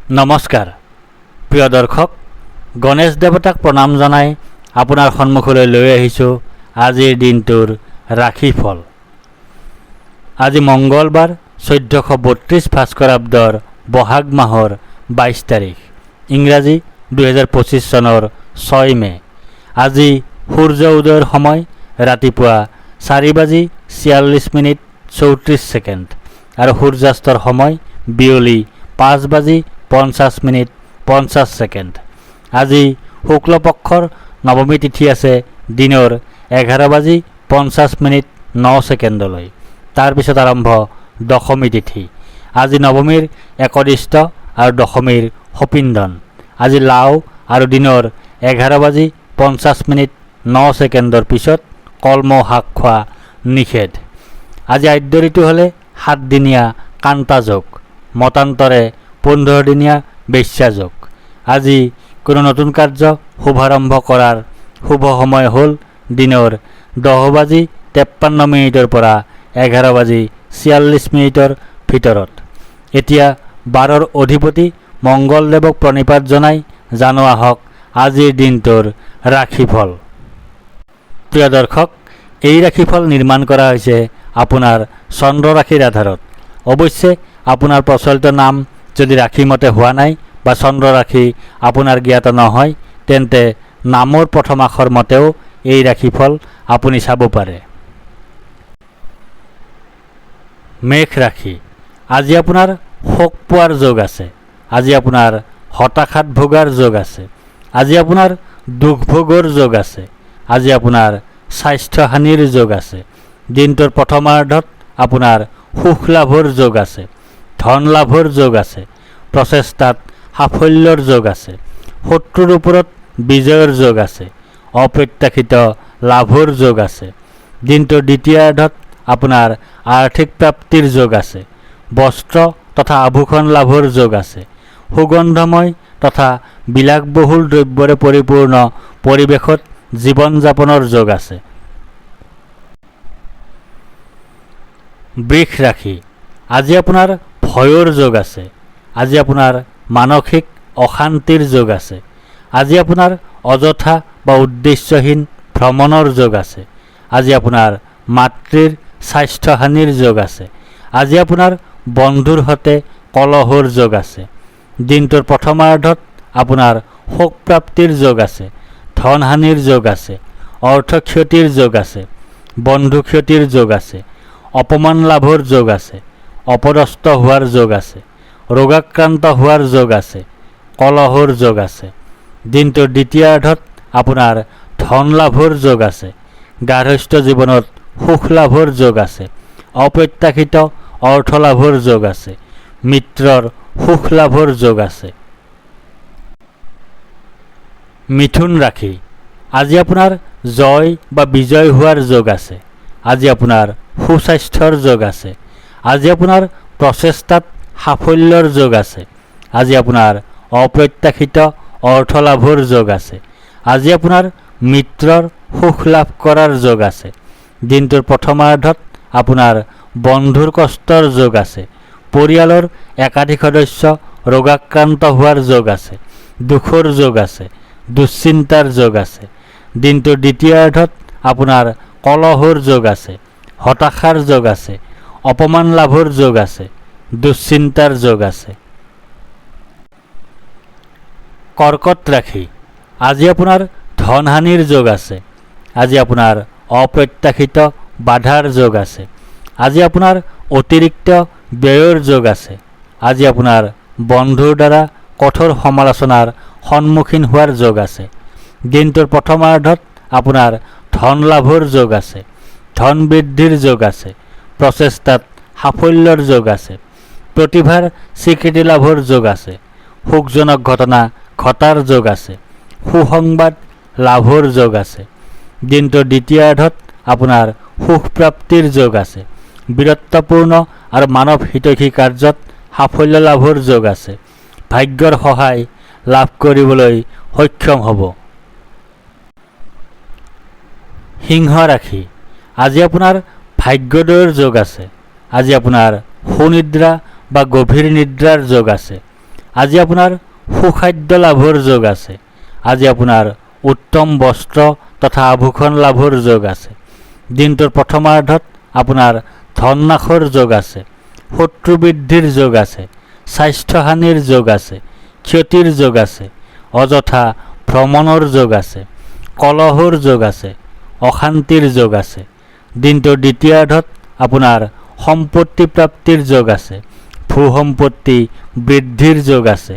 নমস্কাৰ প্ৰিয় দৰ্শক, গণেশ দেৱতাক প্ৰণাম জনাই আপোনাৰ সন্মুখলৈ লৈ আহিছোঁ আজিৰ দিনটোৰ ৰাশিফল। আজি মঙ্গলবাৰ 1432 ভাস্কৰাব্দৰ বহাগ মাহৰ 22 তাৰিখ, ইংৰাজী 2025 চনৰ 6 মে। আজি সূৰ্য উদয়ৰ সময় ৰাতিপুৱা 4:46:34 আৰু সূৰ্যাস্তৰ সময় বিয়লি 5:50:50। আজি শুক্লপক্ষৰ নৱমী তিথি আছে দিনৰ 11:50:09। তাৰপিছত আৰম্ভ দশমী তিথি। আজি নৱমীৰ একদিষ্ট আৰু দশমীৰ সপিন্দন। আজি লাও আৰু দিনৰ 11:50:09 পিছত কলমৌ শাক খোৱা নিষেধ। আজি আদ্য ঋতু হ'লে 7 দিনীয়া কান্তা যোগ, মতান্তৰে 15 দিনীয়া বেশ্যা যোগ। আজি কোনো নতুন কাৰ্য শুভাৰম্ভ কৰাৰ শুভ সময় হ'ল দিনৰ 10:53 পৰা 11:46 ভিতৰত। এতিয়া 12ৰ অধিপতি মংগলদেৱক প্ৰণিপাত জনাই জানো আহক আজিৰ দিনটোৰ ৰাশিফল। প্ৰিয় দৰ্শক, এই ৰাশিফল নিৰ্মাণ কৰা হৈছে আপোনাৰ চন্দ্ৰ ৰাশিৰ আধাৰত। অৱশ্যে আপোনাৰ প্ৰচলিত নাম যদি ৰাশিমতে হোৱা নাই বা চন্দ্ৰ ৰাশি আপোনাৰ জ্ঞাত নহয়, তেন্তে নামৰ প্ৰথম আখৰ মতেও এই ৰাশিফল আপুনি চাব পাৰে। মেষ ৰাশি। আজি আপোনাৰ শোক পোৱাৰ যোগ আছে। আজি আপোনাৰ হতাশাত ভোগাৰ যোগ আছে। আজি আপোনাৰ দুখ ভোগৰ যোগ আছে। আজি আপোনাৰ স্বাস্থ্যহানিৰ যোগ আছে। দিনটোৰ প্ৰথমাৰ্ধত আপোনাৰ সুখ লাভৰ যোগ আছে। ধন লাভৰ যোগ আছে। প্ৰচেষ্টাত সাফল্যৰ যোগ আছে। শত্ৰুৰ ওপৰত বিজয়ৰ যোগ আছে। অপ্ৰত্যাশিত লাভৰ যোগ আছে। দিনটোৰ দ্বিতীয়াৰ্ধত আপোনাৰ আৰ্থিক প্ৰাপ্তিৰ যোগ আছে। বস্ত্ৰ তথা আভূষণ লাভৰ যোগ আছে। সুগন্ধময় তথা বিলাসবহুল দ্ৰব্যৰে পৰিপূৰ্ণ পৰিৱেশত জীৱন যাপনৰ যোগ আছে। বৃষ ৰাশি। আজি আপোনাৰ ভয়ৰ যোগ আছে। আজি আপোনাৰ মানসিক অশান্তিৰ যোগ আছে। আজি আপোনাৰ অযথা বা উদ্দেশ্যহীন ভ্ৰমণৰ যোগ আছে। আজি আপোনাৰ মাতৃৰ স্বাস্থ্যহানিৰ যোগ আছে। আজি আপোনাৰ বন্ধুৰ সৈতে কলহৰ যোগ আছে। দিনটোৰ প্ৰথমাৰ্ধত আপোনাৰ শোক প্ৰাপ্তিৰ যোগ আছে। ধনহানিৰ যোগ আছে। অৰ্থক্ষতিৰ যোগ আছে। বন্ধু ক্ষতিৰ যোগ আছে। অপমান লাভৰ যোগ আছে। অপদস্থ হোৱাৰ যোগ আছে। ৰোগাক্ৰান্ত হোৱাৰ যোগ আছে। কলহৰ যোগ আছে। দিনটোৰ দ্বিতীয়াৰ্ধত আপোনাৰ ধন লাভৰ যোগ আছে। গাৰ্হস্থ্য জীৱনত সুখ লাভৰ যোগ আছে। অপ্ৰত্যাশিত অৰ্থ লাভৰ যোগ আছে। মিত্ৰৰ সুখ লাভৰ যোগ আছে। মিথুন ৰাশি। আজি আপোনাৰ জয় বা বিজয় হোৱাৰ যোগ আছে। আজি আপোনাৰ সুস্বাস্থ্যৰ যোগ আছে। আজি আপোনাৰ প্ৰচেষ্টাত সাফল্যৰ যোগ আছে। আজি আপোনাৰ অপ্ৰত্যাশিত অৰ্থ লাভৰ যোগ আছে। আজি আপোনাৰ মিত্ৰৰ সুখ লাভ কৰাৰ যোগ আছে। দিনটোৰ প্ৰথমাৰ্ধত আপোনাৰ বন্ধুৰ কষ্টৰ যোগ আছে। পৰিয়ালৰ একাধিক সদস্য ৰোগাক্ৰান্ত হোৱাৰ যোগ আছে। দুখৰ যোগ আছে। দুশ্চিন্তাৰ যোগ আছে। দিনটোৰ দ্বিতীয়াৰ্ধত আপোনাৰ কলহৰ যোগ আছে। হতাশাৰ যোগ আছে। অপমান লাভৰ যোগ আছে। দুশ্চিন্তাৰ যোগ আছে। কৰ্কট ৰাশি। আজি আপোনাৰ ধনহানিৰ যোগ আছে। আজি আপোনাৰ অপ্ৰত্যাশিত বাধাৰ যোগ আছে। আজি আপোনাৰ অতিৰিক্ত ব্যয়ৰ যোগ আছে। আজি আপোনাৰ বন্ধুৰ দ্বাৰা কঠোৰ সমালোচনাৰ সন্মুখীন হোৱাৰ যোগ আছে। দিনটোৰ প্ৰথমাৰ্ধত আপোনাৰ ধন লাভৰ যোগ আছে। ধন বৃদ্ধিৰ যোগ আছে। প্ৰচেষ্টাত সাফল্যৰ যোগ আছে। প্ৰতিভাৰ স্বীকৃতি লাভৰ যোগ আছে। সুখজনক ঘটনা ঘটাৰ যোগ আছে। সুসংবাদ লাভৰ যোগ আছে। দিনটোৰ দ্বিতীয়াৰ্ধত আপোনাৰ সুখ প্ৰাপ্তিৰ যোগ আছে। বীৰত্বপূৰ্ণ আৰু মানৱ হিতৈষী কাৰ্যত সাফল্য লাভৰ যোগ আছে। ভাগ্যৰ সহায় লাভ কৰিবলৈ সক্ষম হ'ব। সিংহ ৰাশি। আজি আপোনাৰ ভাগ্যোদয়ৰ যোগ আছে। আজি আপোনাৰ সুনিদ্ৰা বা গভীৰ নিদ্ৰাৰ যোগ আছে। আজি আপোনাৰ সুখাদ্য লাভৰ যোগ আছে। আজি আপোনাৰ উত্তম বস্ত্ৰ তথা আভূষণ লাভৰ যোগ আছে। দিনটোৰ প্ৰথমাৰ্ধত আপোনাৰ ধন নাশৰ যোগ আছে, শত্ৰু বৃদ্ধিৰ যোগ আছে, স্বাস্থ্যহানিৰ যোগ আছে, ক্ষতিৰ যোগ আছে, অযথা ভ্ৰমণৰ যোগ আছে, কলহৰ যোগ আছে, অশান্তিৰ যোগ আছে। দিনটোৰ দ্বিতীয়াৰ্ধত আপোনাৰ সম্পত্তি প্ৰাপ্তিৰ যোগ আছে, ভূ সম্পত্তি বৃদ্ধিৰ যোগ আছে,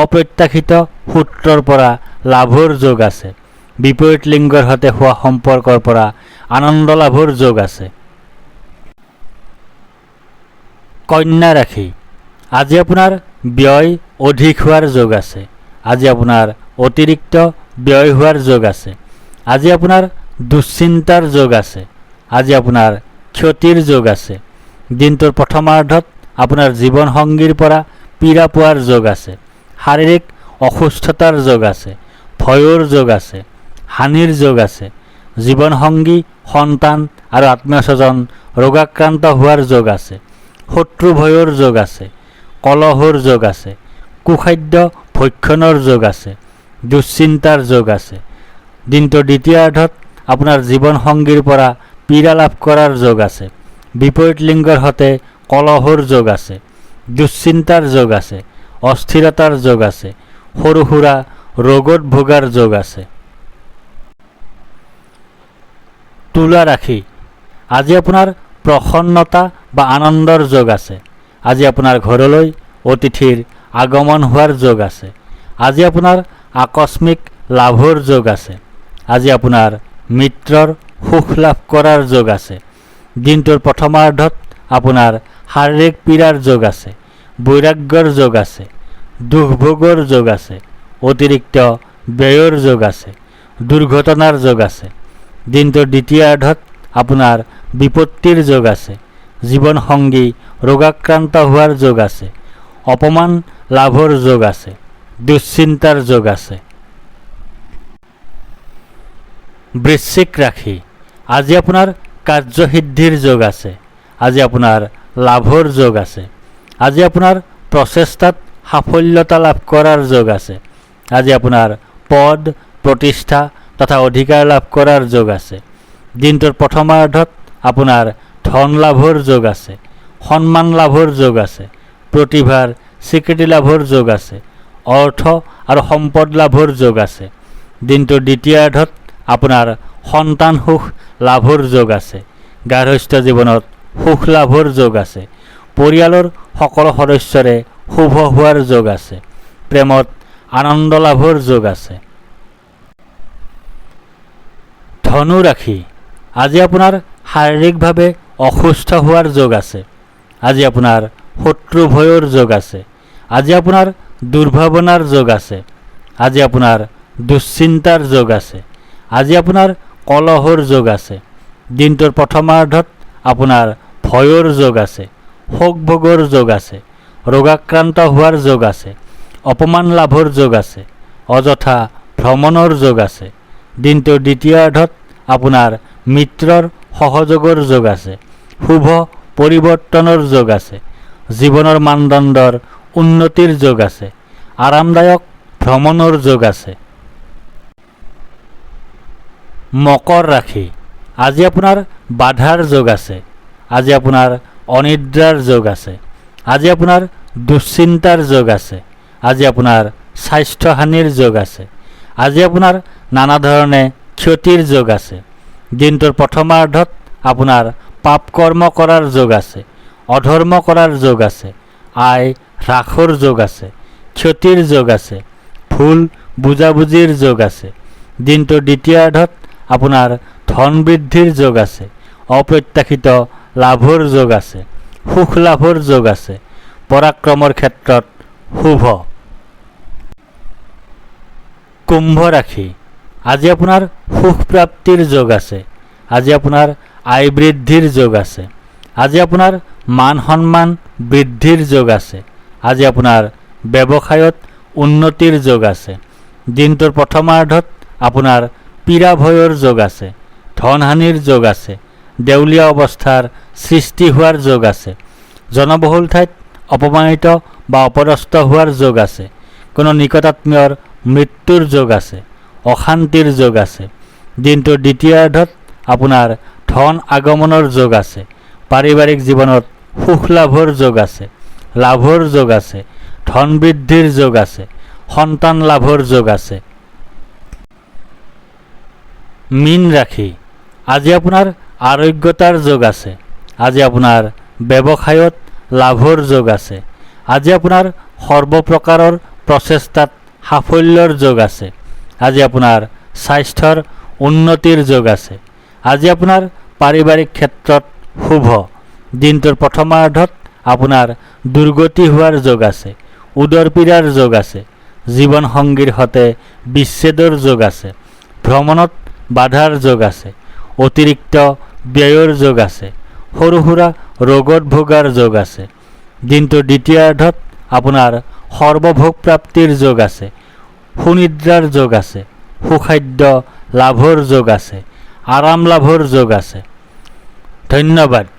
অপ্ৰত্যাশিত সূত্ৰৰ পৰা লাভৰ যোগ আছে, বিপৰীত লিংগৰ সৈতে হোৱা সম্পৰ্কৰ পৰা আনন্দ লাভৰ যোগ আছে। কন্যা ৰাশি, আজি আপোনাৰ ব্যয় অধিক হোৱাৰ যোগ আছে। আজি আপোনাৰ অতিৰিক্ত ব্যয় হোৱাৰ যোগ আছে। আজি আপোনাৰ দুশ্চিন্তাৰ যোগ আছে। আজি আপোনাৰ ক্ষতিৰ যোগ আছে। দিনটোৰ প্ৰথমাৰ্ধত আপোনাৰ জীৱনসংগীৰ পৰা পীড়া পোৱাৰ যোগ আছে, শাৰীৰিক অসুস্থতাৰ যোগ আছে, ভয়ৰ যোগ আছে, হানিৰ যোগ আছে। জীৱনসংগী, সন্তান আৰু আত্মীয় স্বজন ৰোগাক্ৰান্ত হোৱাৰ যোগ আছে, শত্ৰু ভয়ৰ যোগ আছে, কলহৰ যোগ আছে, কুখাদ্য ভক্ষণৰ যোগ আছে, দুশ্চিন্তাৰ যোগ আছে। দিনটোৰ দ্বিতীয়াৰ্ধত আপোনাৰ জীৱনসংগীৰ পৰা পীড়া লাভ কৰাৰ যোগ আছে, বিপৰীত লিংগৰ সৈতে কলহৰ যোগ আছে, দুশ্চিন্তাৰ যোগ আছে, অস্থিৰতাৰ যোগ আছে, সৰু সুৰা ৰোগত ভোগাৰ যোগ আছে। তুলা ৰাশি, আজি আপোনাৰ প্ৰসন্নতা বা আনন্দৰ যোগ আছে। আজি আপোনাৰ ঘৰলৈ অতিথিৰ আগমন হোৱাৰ যোগ আছে। আজি আপোনাৰ আকস্মিক লাভৰ যোগ আছে। আজি আপোনাৰ মিত্ৰৰ সুখ লাভ কৰাৰ যোগ আছে। দিনটোৰ প্ৰথমাৰ্ধত আপোনাৰ শাৰীৰিক পীড়াৰ যোগ আছে, বৈৰাগ্যৰ যোগ আছে, দুখভোগৰ যোগ আছে, অতিৰিক্ত ব্যয়ৰ যোগ আছে, দুৰ্ঘটনাৰ যোগ আছে। দিনটোৰ দ্বিতীয়াৰ্ধত আপোনাৰ বিপত্তিৰ যোগ আছে, জীৱনসংগী ৰোগাক্ৰান্ত হোৱাৰ যোগ আছে, অপমান লাভৰ যোগ আছে, দুশ্চিন্তাৰ যোগ আছে। বৃশ্চিক ৰাশি, আজি আপোনাৰ কাৰ্যসিদ্ধিৰ যোগ আছে। আজি আপোনাৰ লাভৰ যোগ আছে। আজি আপোনাৰ প্ৰচেষ্টাত সাফল্যতা লাভ কৰাৰ যোগ আছে। আজি আপোনাৰ পদ, প্ৰতিষ্ঠা তথা অধিকাৰ লাভ কৰাৰ যোগ আছে। দিনটোৰ প্ৰথমাৰ্ধত আপোনাৰ ধন লাভৰ যোগ আছে, সন্মান লাভৰ যোগ আছে, প্ৰতিভাৰ স্বীকৃতি লাভৰ যোগ আছে, অৰ্থ আৰু সম্পদ লাভৰ যোগ আছে। দিনটোৰ দ্বিতীয়াৰ্ধত আপোনাৰ সন্তান সুখ লাভৰ যোগ আছে, গাৰ্হস্থ্য জীৱনত সুখ লাভৰ যোগ আছে, পৰিয়ালৰ সকলো সদস্যৰে শুভ হোৱাৰ যোগ আছে, প্ৰেমত আনন্দ লাভৰ যোগ আছে। ধনু ৰাশি, আজি আপোনাৰ শাৰীৰিকভাৱে অসুস্থ হোৱাৰ যোগ আছে। আজি আপোনাৰ শত্ৰু ভয়ৰ যোগ আছে। আজি আপোনাৰ দুৰ্ভাৱনাৰ যোগ আছে। আজি আপোনাৰ দুশ্চিন্তাৰ যোগ আছে। আজি আপোনাৰ কলহৰ যোগ আছে। দিনটোৰ প্ৰথমাৰ্ধত আপোনাৰ ভয়ৰ যোগ আছে, শোক ভোগৰ যোগ আছে, ৰোগাক্ৰান্ত হোৱাৰ যোগ আছে, অপমান লাভৰ যোগ আছে, অযথা ভ্ৰমণৰ যোগ আছে। দিনটোৰ দ্বিতীয়াৰ্ধত আপোনাৰ মিত্ৰৰ সহযোগৰ যোগ আছে, শুভ পৰিৱৰ্তনৰ যোগ আছে, জীৱনৰ মানদণ্ডৰ উন্নতিৰ যোগ আছে, আৰামদায়ক ভ্ৰমণৰ যোগ আছে। মকৰ ৰাশি, আজি আপোনাৰ বাধাৰ যোগ আছে। আজি আপোনাৰ অনিদ্ৰাৰ যোগ আছে। আজি আপোনাৰ দুশ্চিন্তাৰ যোগ আছে। আজি আপোনাৰ স্বাস্থ্যহানিৰ যোগ আছে। আজি আপোনাৰ নানা ধৰণে ক্ষতিৰ যোগ আছে। দিনটোৰ প্ৰথমাৰ্ধত আপোনাৰ পাপ কৰ্ম কৰাৰ যোগ আছে, অধৰ্ম কৰাৰ যোগ আছে, আয় হ্ৰাসৰ যোগ আছে, ক্ষতিৰ যোগ আছে, ভুল বুজাবুজিৰ যোগ আছে। দিনটোৰ দ্বিতীয়াৰ্ধত আপোনাৰ ধন বৃদ্ধিৰ যোগ আছে, অপ্ৰত্যাশিত লাভৰ যোগ আছে, সুখ লাভৰ যোগ আছে, পৰাক্ৰমৰ ক্ষেত্ৰত শুভ। কুম্ভ ৰাশি, আজি আপোনাৰ সুখ প্ৰাপ্তিৰ যোগ আছে। আজি আপোনাৰ আয় বৃদ্ধিৰ যোগ আছে। আজি আপোনাৰ মান সন্মান বৃদ্ধিৰ যোগ আছে। আজি আপোনাৰ ব্যৱসায়ত উন্নতিৰ যোগ আছে। দিনটোৰ প্ৰথমাৰ্ধত আপোনাৰ পীড়া ভয়ৰ যোগ আছে, ধনহানিৰ যোগ আছে, দেউলীয়া অৱস্থাৰ সৃষ্টি হোৱাৰ যোগ আছে, জনবহুল ঠাইত অপমানিত বা অপদস্থ হোৱাৰ যোগ আছে। কোনো নিকটাত্মীয়ৰ মৃত্যুৰ যোগ আছে। অশান্তিৰ যোগ আছে। দিনটোৰ দ্বিতীয়াৰ্ধত আপোনাৰ ধন আগমনৰ যোগ আছে। পাৰিবাৰিক জীৱনত সুখ লাভৰ যোগ আছে। লাভৰ যোগ আছে। ধন বৃদ্ধিৰ যোগ আছে। সন্তান লাভৰ যোগ আছে। মীন ৰাশি, আজি আপোনাৰ আৰোগ্যতাৰ যোগ আছে। আজি আপোনাৰ ব্যৱসায়ত লাভৰ যোগ আছে। আজি আপোনাৰ সৰ্বপ্ৰকাৰৰ প্ৰচেষ্টাত সাফল্যৰ যোগ আছে। আজি আপোনাৰ স্বাস্থ্যৰ উন্নতিৰ যোগ আছে। আজি আপোনাৰ পাৰিবাৰিক ক্ষেত্ৰত শুভ। দিনটোৰ প্ৰথমাৰ্ধত আপোনাৰ দুৰ্গতি হোৱাৰ যোগ আছে। উদৰ পীড়াৰ যোগ আছে। জীৱনসংগীৰ সৈতে বিচ্ছেদৰ যোগ আছে। ভ্ৰমণত বাধাৰ যোগ আছে। অতিৰিক্ত ব্যয়ৰ যোগ আছে। সৰু সুৰা ৰোগত ভোগাৰ যোগ আছে। দিনটোৰ দ্বিতীয়াৰ্ধত আপোনাৰ সৰ্বভোগ প্ৰাপ্তিৰ যোগ আছে। সুনিদ্ৰাৰ যোগ আছে। সুখাদ্য লাভৰ যোগ আছে। আৰাম লাভৰ যোগ আছে। ধন্যবাদ।